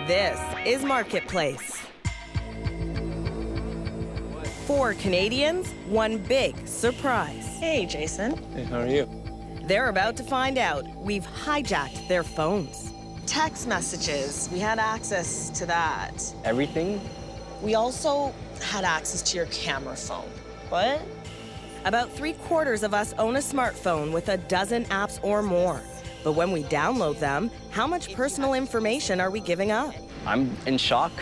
This is Marketplace. 4 Canadians, one big surprise. Hey, Jason. Hey, how are you? They're about to find out we've hijacked their phones. Text messages, we had access to that. Everything? We also had access to your camera phone. What? About 3/4 of us own a smartphone with a dozen apps or more. But when we download them, how much personal information are we giving up? I'm in shock.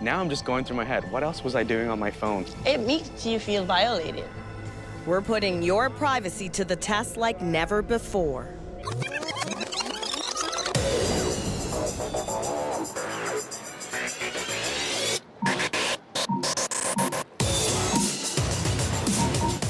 Now I'm just going through my head. What else was I doing on my phone? It makes you feel violated. We're putting your privacy to the test like never before.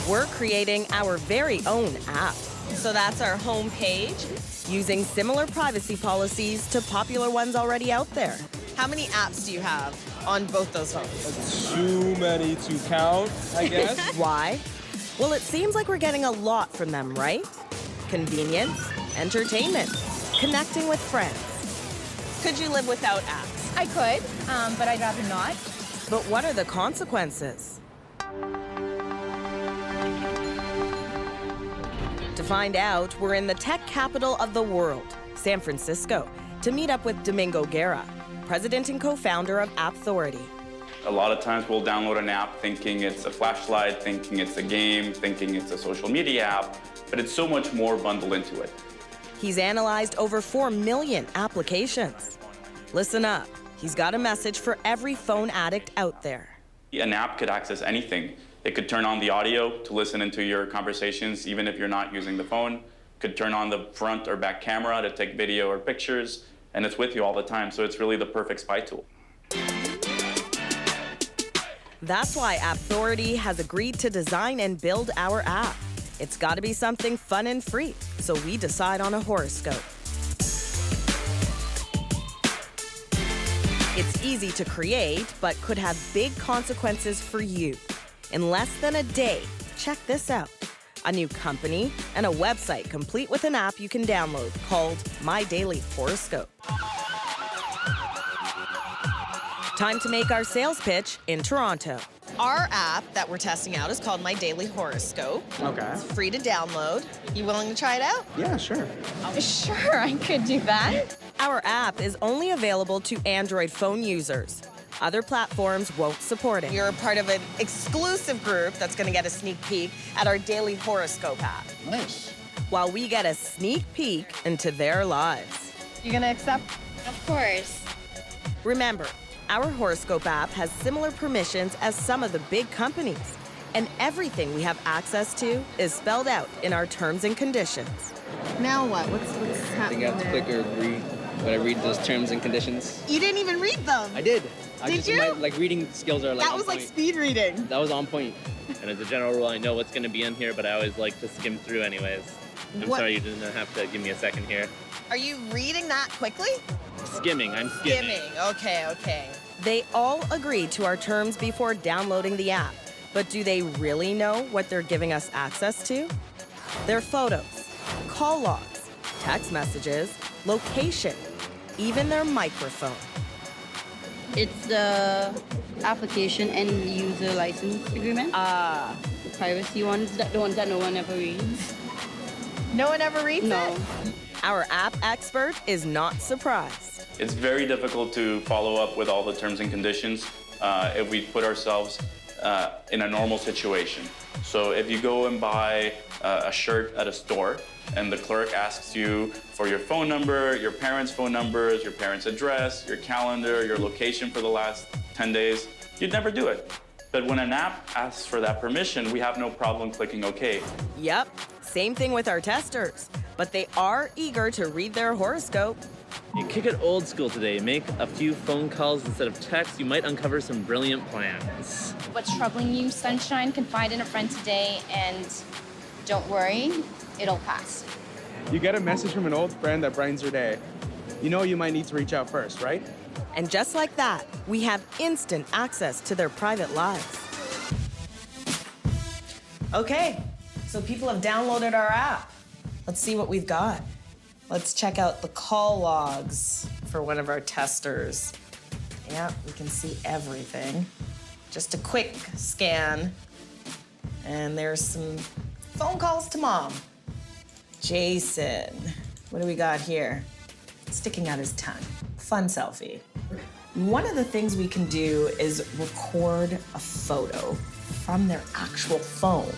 We're creating our very own app So that's our home page. using similar privacy policies to popular ones already out there. How many apps do you have on both those phones? Too many to count, I guess. Why? Well, it seems like we're getting a lot from them, right? Convenience, entertainment, connecting with friends. Could you live without apps? I could, but I'd rather not. But what are the consequences? To find out, we're in the tech capital of the world, San Francisco, to meet up with Domingo Guerra, president and co-founder of Appthority. A lot of times we'll download an app thinking it's a flashlight, thinking it's a game, thinking it's a social media app, but it's so much more bundled into it. He's analyzed over 4 million applications. Listen up, he's got a message for every phone addict out there. An app could access anything. It could turn on the audio to listen into your conversations, even if you're not using the phone. Could turn on the front or back camera to take video or pictures, and it's with you all the time, so it's really the perfect spy tool. That's why Appthority has agreed to design and build our app. It's got to be something fun and free, so we decide on a horoscope. It's easy to create, but could have big consequences for you. In less than a day, check this out. A new company and a website complete with an app you can download called My Daily Horoscope. Time to make our sales pitch in Toronto. Our app that we're testing out is called My Daily Horoscope. Okay. It's free to download. You willing to try it out? Yeah, sure. Sure, I could do that. Our app is only available to Android phone users. Other platforms won't support it. You're a part of an exclusive group that's going to get a sneak peek at our Daily Horoscope app. Nice. While we get a sneak peek into their lives. You gonna accept? Of course. Remember, our horoscope app has similar permissions as some of the big companies, and everything we have access to is spelled out in our terms and conditions. Now what? What's I think I have to click or agree when I read those terms and conditions. You didn't even read them. I did. Did you? My, reading skills are like That on was like point. speed reading. That was on point. And as a general rule, I know what's going to be in here, but I always like to skim through anyways. I'm What- sorry you didn't have to give me a second here. Are you reading that quickly? Skimming, I'm skimming. Okay, okay. They all agree to our terms before downloading the app, but do they really know what they're giving us access to? Their photos, call logs, text messages, location, even their microphone. It's the application and user license agreement. The privacy ones, the ones that no one ever reads. No one ever reads No. it? Our app expert is not surprised. It's very difficult to follow up with all the terms and conditions if we put ourselves in a normal situation. So if you go and buy a shirt at a store and the clerk asks you for your phone number, your parents' phone numbers, your parents' address, your calendar, your location for the last 10 days, you'd never do it. But when an app asks for that permission, we have no problem clicking OK. Yep, same thing with our testers, but they are eager to read their horoscope. You kick it old school today. Make a few phone calls instead of text. You might uncover some brilliant plans. What's troubling you, sunshine? Confide in a friend today, and don't worry, it'll pass. You get a message from an old friend that brightens your day. You know you might need to reach out first, right? And just like that, we have instant access to their private lives. Okay, so people have downloaded our app. Let's see what we've got. Let's check out the call logs for one of our testers. Yeah, we can see everything. Just a quick scan. And there's some phone calls to Mom. Jason, what do we got here? Sticking out his tongue. Fun selfie. One of the things we can do is record a photo from their actual phone.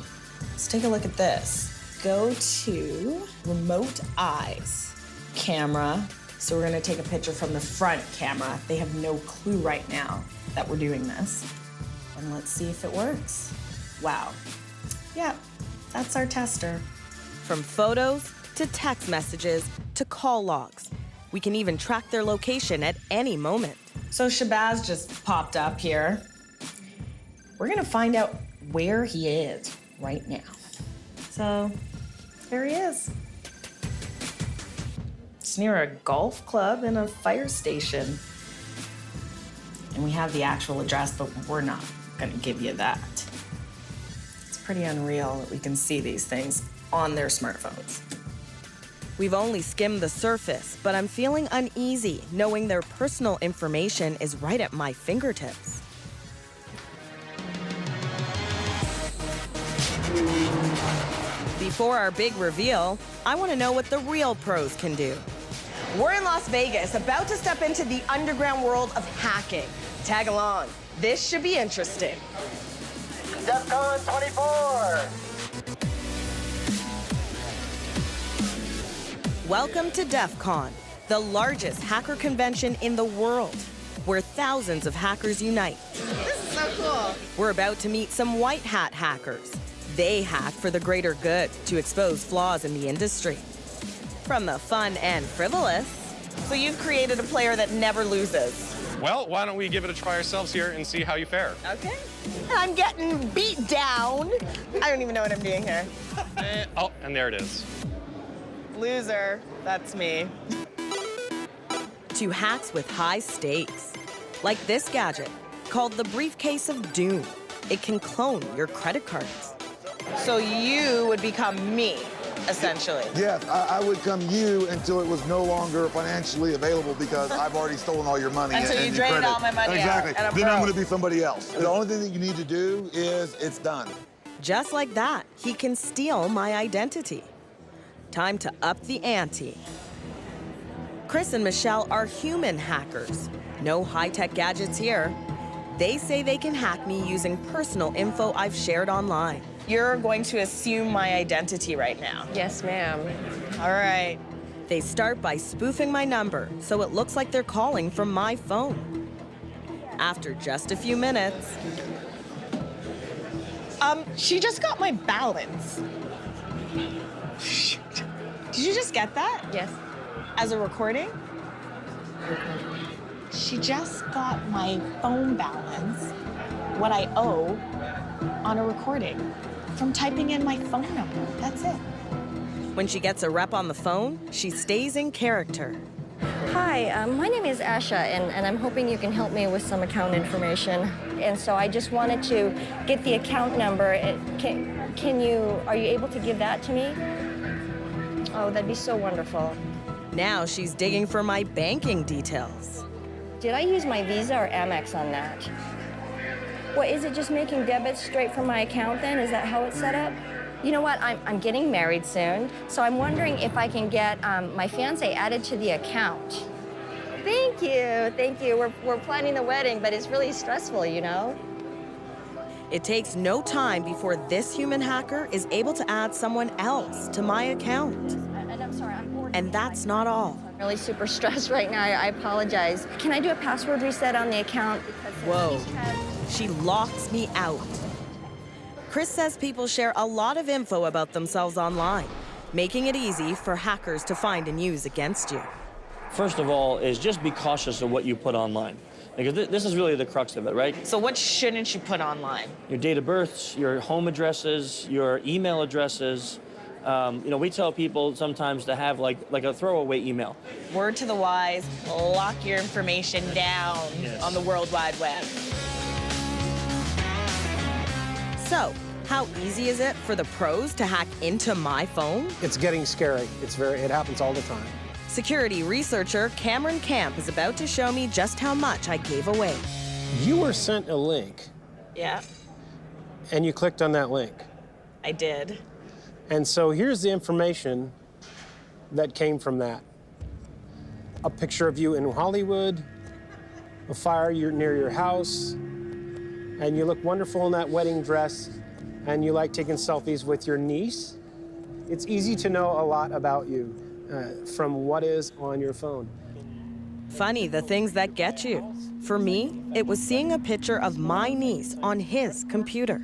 Let's take a look at this. Go to remote eyes, camera. So we're gonna take a picture from the front camera. They have no clue right now that we're doing this. And let's see if it works. Wow. Yeah, that's our tester. From photos to text messages to call logs, we can even track their location at any moment. So Shabazz just popped up here. We're gonna find out where he is right now. So there he is. It's near a golf club and a fire station. And we have the actual address, but we're not gonna give you that. It's pretty unreal that we can see these things on their smartphones. We've only skimmed the surface, but I'm feeling uneasy knowing their personal information is right at my fingertips. Before our big reveal, I want to know what the real pros can do. We're in Las Vegas, about to step into the underground world of hacking. Tag along. This should be interesting. DEF CON 24! Welcome to DEF CON, the largest hacker convention in the world, where thousands of hackers unite. This is so cool. We're about to meet some white hat hackers. They hack for the greater good to expose flaws in the industry. From the fun and frivolous. So you've created a player that never loses. Well, why don't we give it a try ourselves here and see how you fare? Okay. I'm getting beat down. I don't even know what I'm doing here. Oh, and there it is. Loser. That's me. To hacks with high stakes, like this gadget called the Briefcase of Doom. It can clone your credit cards. So you would become me, essentially. Yes, I would come you until it was no longer financially available because I've already stolen all your money. Until you your drained credit. all my money exactly. out, and I'm then I'm broke. going to be somebody else. The only thing that you need to do is it's done. Just like that, he can steal my identity. Time to up the ante. Chris and Michelle are human hackers. No high-tech gadgets here. They say they can hack me using personal info I've shared online. You're going to assume my identity right now. Yes, ma'am. All right. They start by spoofing my number, so it looks like they're calling from my phone. After just a few minutes, she just got my balance. Did you just get that? Yes. As a recording? She just got my phone balance, what I owe, on a recording from typing in my phone number. That's it. when she gets a rep on the phone, she stays in character. Hi, my name is Asha, and I'm hoping you can help me with some account information. And so I just wanted to get the account number. Are you able to give that to me? Oh, that'd be so wonderful. Now she's digging for my banking details. Did I use my Visa or Amex on that? What, is it just making debits straight from my account then? Is that how it's set up? You know what, I'm getting married soon, so I'm wondering if I can get my fiancé added to the account. Thank you. We're planning the wedding, but it's really stressful, you know? It takes no time before this human hacker is able to add someone else to my account. And I'm sorry, I'm bored. And that's not all. I'm really super stressed right now. I apologize. Can I do a password reset on the account? Because Whoa, she locks me out. Chris says people share a lot of info about themselves online, making it easy for hackers to find and use against you. First of all, is just be cautious of what you put online. Because this is really the crux of it, right? So what shouldn't you put online? Your date of births, your home addresses, your email addresses. We tell people sometimes to have like a throwaway email. Word to the wise, lock your information down on the World Wide Web. So, how easy is it for the pros to hack into my phone? It's getting scary. It happens all the time. Security researcher Cameron Camp is about to show me just how much I gave away. You were sent a link, Yeah, and you clicked on that link. I did. And so here's the information that came from that. A picture of you in Hollywood, a fire near your house, and you look wonderful in that wedding dress, and you like taking selfies with your niece. It's easy to know a lot about you from what is on your phone. Funny the things that get you. For me, it was seeing a picture of my niece on his computer.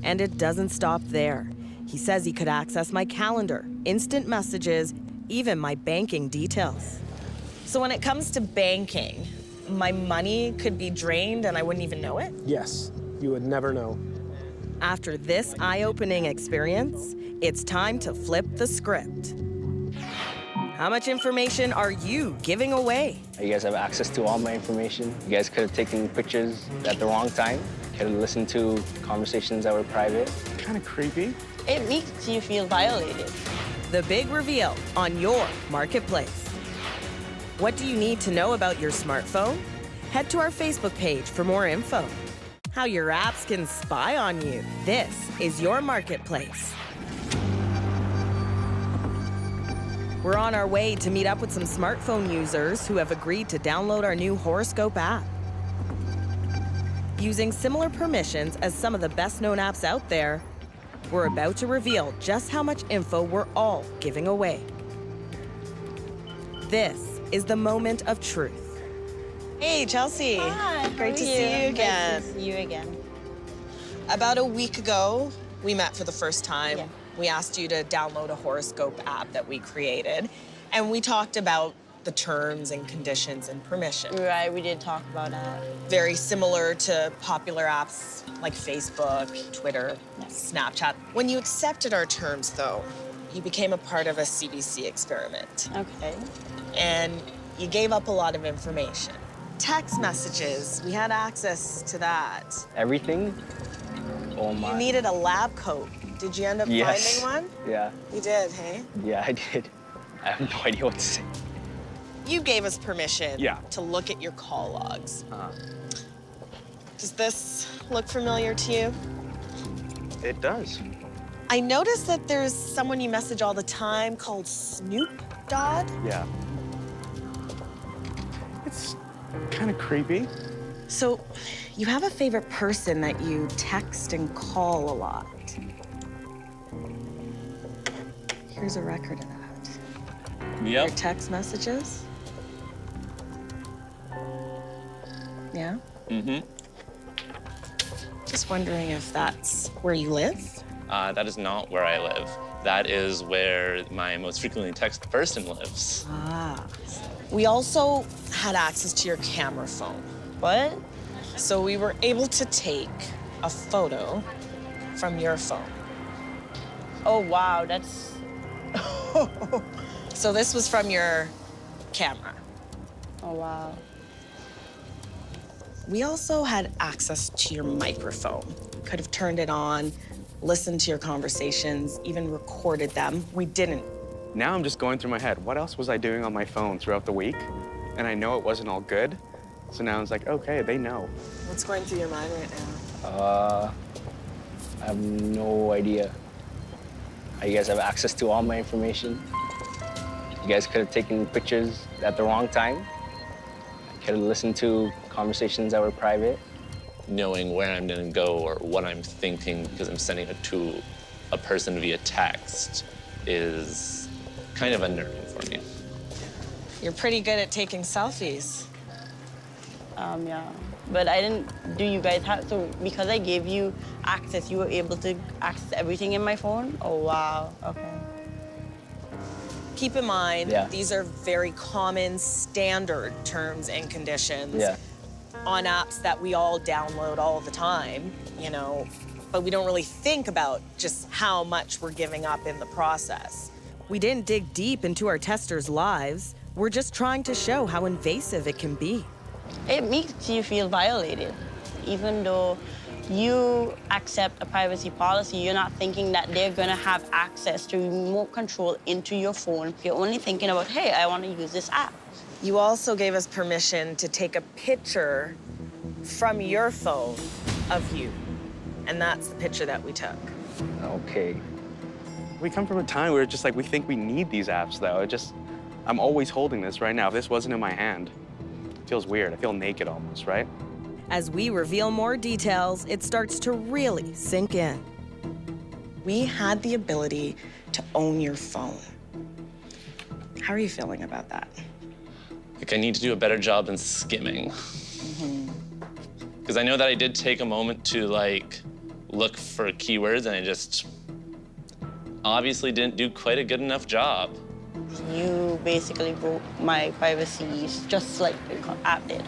And it doesn't stop there. He says he could access my calendar, instant messages, even my banking details. So when it comes to banking, my money could be drained and I wouldn't even know it? Yes, you would never know. After this eye-opening experience, it's time to flip the script. How much information are you giving away? You guys have access to all my information. You guys could have taken pictures at the wrong time. Could have listened to conversations that were private. Kind of creepy. It makes you feel violated. The big reveal on your marketplace. What do you need to know about your smartphone? Head to our Facebook page for more info. How your apps can spy on you. This is your marketplace. We're on our way to meet up with some smartphone users who have agreed to download our new Horoscope app. Using similar permissions as some of the best-known apps out there, we're about to reveal just how much info we're all giving away. This is the moment of truth. Hey, Chelsea. Hi, Great to see you again. Nice to see you again. About a week ago, we met for the first time. Yeah. We asked you to download a horoscope app that we created, and we talked about the terms and conditions and permission. Right, we did talk about that. Very similar to popular apps like Facebook, Twitter, Snapchat. When you accepted our terms, though, you became a part of a CBC experiment. Okay. And you gave up a lot of information. Text messages, we had access to that. Everything? Oh my. You needed a lab coat. Did you end up Yes. finding one? Yeah. You did, hey? Yeah, I did. I have no idea what to say. You gave us permission Yeah. to look at your call logs. Does this look familiar to you? It does. I noticed that there's someone you message all the time called Snoop Dodd. Yeah. It's kind of creepy. So you have a favorite person that you text and call a lot. Here's a record of that. Your Yep. text messages? Yeah? Mm-hmm. Just wondering if that's where you live? That is not where I live. That is where my most frequently texted person lives. Ah. We also had access to your camera phone. What? So we were able to take a photo from your phone. Oh, wow, that's... So this was from your camera. Oh, wow. We also had access to your microphone. Could have turned it on, listened to your conversations, even recorded them. We didn't. Now I'm just going through my head. What else was I doing on my phone throughout the week? And I know it wasn't all good. So now it's like, okay, they know. What's going through your mind right now? I have no idea. You guys have access to all my information. You guys could have taken pictures at the wrong time. Could have listened to conversations that were private. Knowing where I'm gonna go or what I'm thinking because I'm sending it to a person via text is kind of unnerving for me. You're pretty good at taking selfies. Yeah. But I didn't, do you guys have, so because I gave you access, you were able to access everything in my phone? Oh, wow, okay. Keep in mind, Yeah. these are very common, standard terms and conditions Yeah. on apps that we all download all the time, you know, but we don't really think about just how much we're giving up in the process. We didn't dig deep into our testers' lives. We're just trying to show how invasive it can be. It makes you feel violated, even though you accept a privacy policy, you're not thinking that they're gonna have access to remote control into your phone. You're only thinking about, hey, I wanna use this app. You also gave us permission to take a picture from your phone of you. And that's the picture that we took. Okay. We come from a time where it's just like we think we need these apps, though. I'm always holding this right now. If this wasn't in my hand, it feels weird. I feel naked almost, right? As we reveal more details, it starts to really sink in. We had the ability to own your phone. How are you feeling about that? Like I need to do a better job in skimming. Because I know that I did take a moment to like look for keywords and I just obviously didn't do quite a good enough job. You basically broke my privacy just like the app did.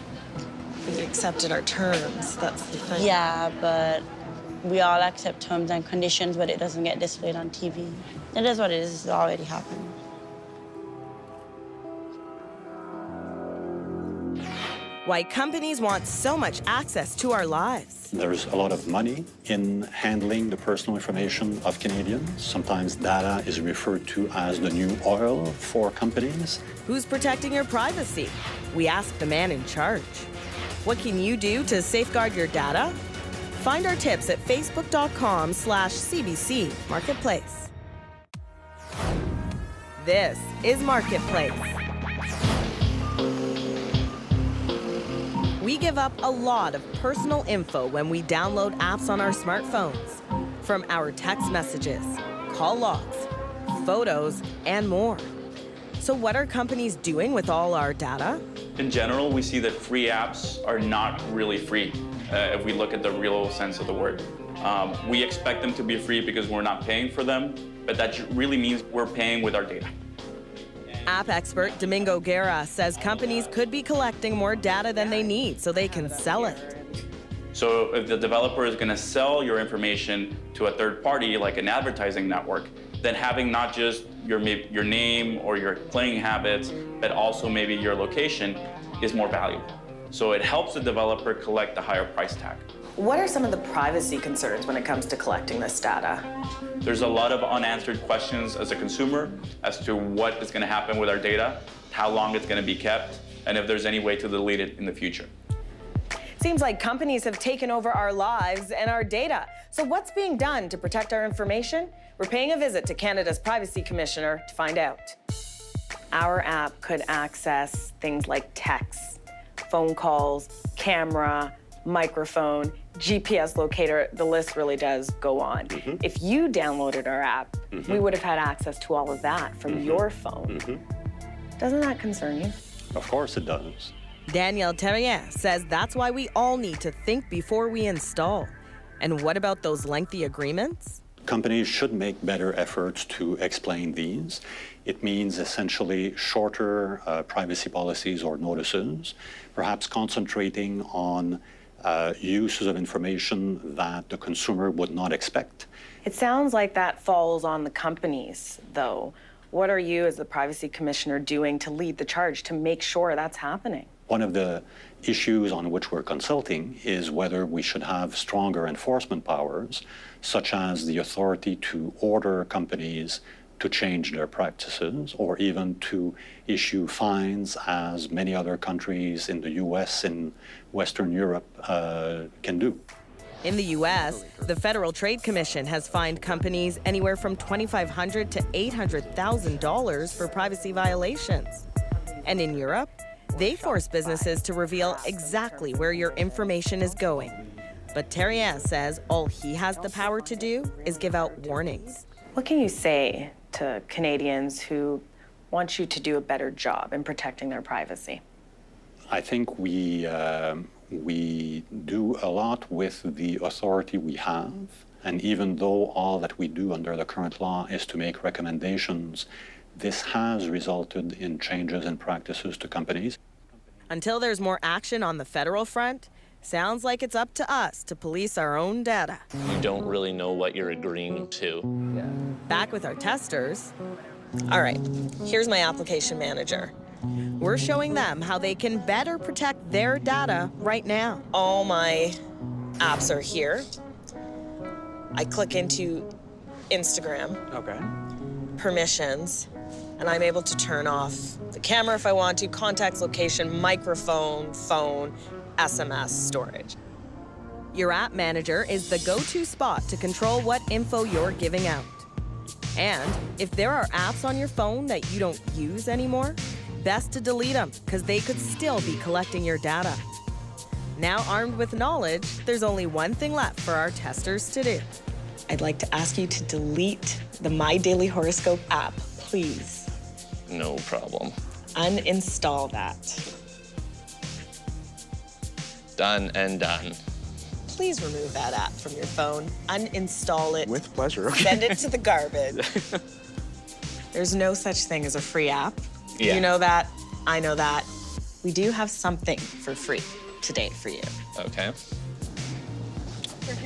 We accepted our terms, that's the thing. Yeah, but we all accept terms and conditions, but it doesn't get displayed on TV. It is what it is, it's already happened. Why companies want so much access to our lives. There's a lot of money in handling the personal information of Canadians. Sometimes data is referred to as the new oil for companies. Who's protecting your privacy? We ask the man in charge. What can you do to safeguard your data? Find our tips at facebook.com/CBC Marketplace. This is Marketplace. We give up a lot of personal info when we download apps on our smartphones. From our text messages, call logs, photos, and more. So what are companies doing with all our data? In general, we see that free apps are not really free, if we look at the real sense of the word. We expect them to be free because we're not paying for them, but that really means we're paying with our data. App expert Domingo Guerra says companies could be collecting more data than they need so they can sell it. So if the developer is going to sell your information to a third party, like an advertising network, then having not just your name or your playing habits, but also maybe your location is more valuable. So it helps the developer collect a higher price tag. What are some of the privacy concerns when it comes to collecting this data? There's a lot of unanswered questions as a consumer as to what is going to happen with our data, how long it's going to be kept, and if there's any way to delete it in the future. Seems like companies have taken over our lives and our data. So what's being done to protect our information? We're paying a visit to Canada's Privacy Commissioner to find out. Our app could access things like texts, phone calls, camera, microphone, GPS locator, the list really does go on. If you downloaded our app, we would have had access to all of that from your phone. Doesn't that concern you? Of course it does. Daniel Terrien says that's why we all need to think before we install. And what about those lengthy agreements? Companies should make better efforts to explain these. It means essentially shorter privacy policies or notices, perhaps concentrating on uses of information that the consumer would not expect. It sounds like that falls on the companies, though. What are you, as the Privacy Commissioner, doing to lead the charge to make sure that's happening? One of the issues on which we're consulting is whether we should have stronger enforcement powers, such as the authority to order companies to change their practices or even to issue fines, as many other countries in the US and Western Europe can do. In the U.S., the Federal Trade Commission has fined companies anywhere from $2,500 to $800,000 for privacy violations. And in Europe, they force businesses to reveal exactly where your information is going. But Terrien says all he has the power to do is give out warnings. What can you say to Canadians who want you to do a better job in protecting their privacy? I think we do a lot with the authority we have. And even though all that we do under the current law is to make recommendations, this has resulted in changes in practices to companies. Until there's more action on the federal front, sounds like it's up to us to police our own data. You don't really know what you're agreeing to. Back with our testers. All right, here's my application manager. We're showing them how they can better protect their data right now. All my apps are here. I click into Instagram. Okay. Permissions, and I'm able to turn off the camera if I want to, contacts, location, microphone, phone, SMS, storage. Your app manager is the go-to spot to control what info you're giving out. And if there are apps on your phone that you don't use anymore, best to delete them because they could still be collecting your data. Now armed with knowledge, there's only one thing left for our testers to do. I'd like to ask you to delete the My Daily Horoscope app, please. No problem. Uninstall that. Done and done. Please remove that app from your phone. Uninstall it. With pleasure. Okay. Send it to the garbage. There's no such thing as a free app. Yeah. You know that. I know that. We do have something for free today for you. Okay.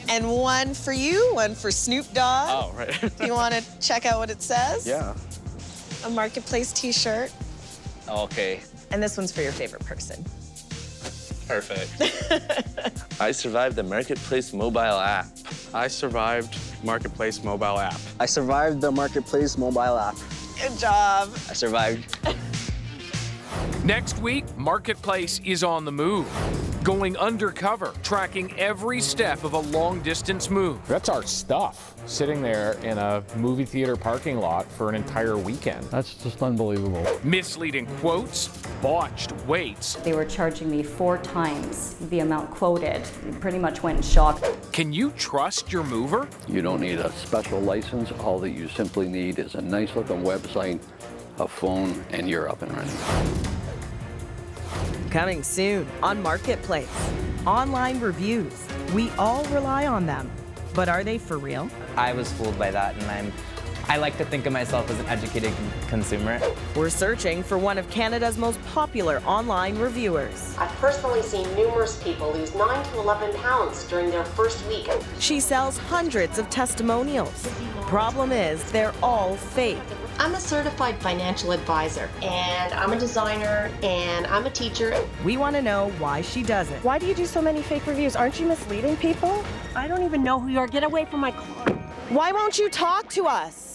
And one for you, one for Snoop Dogg. Oh, right. You want to check out what it says? Yeah. A Marketplace t-shirt. Okay. And this one's for your favorite person. Perfect. I survived the Marketplace mobile app. I survived Marketplace mobile app. I survived the Marketplace mobile app. Good job. I survived. Next week, Marketplace is on the move, going undercover, tracking every step of a long-distance move. That's our stuff, sitting there in a movie theater parking lot for an entire weekend. That's just unbelievable. Misleading quotes, botched weights. They were charging me 4 times the amount quoted. Pretty much went in shock. Can you trust your mover? You don't need a special license. All that you simply need is a nice looking website, a phone, and you're up and running. Coming soon on Marketplace. Online reviews. We all rely on them. But are they for real? I was fooled by that, and I like to think of myself as an educated consumer. We're searching for one of Canada's most popular online reviewers. I've personally seen numerous people lose 9 to 11 pounds during their first week. She sells hundreds of testimonials. Problem is, they're all fake. I'm a certified financial advisor, and I'm a designer, and I'm a teacher. We want to know why she does it. Why do you do so many fake reviews? Aren't you misleading people? I don't even know who you are. Get away from my car. Why won't you talk to us?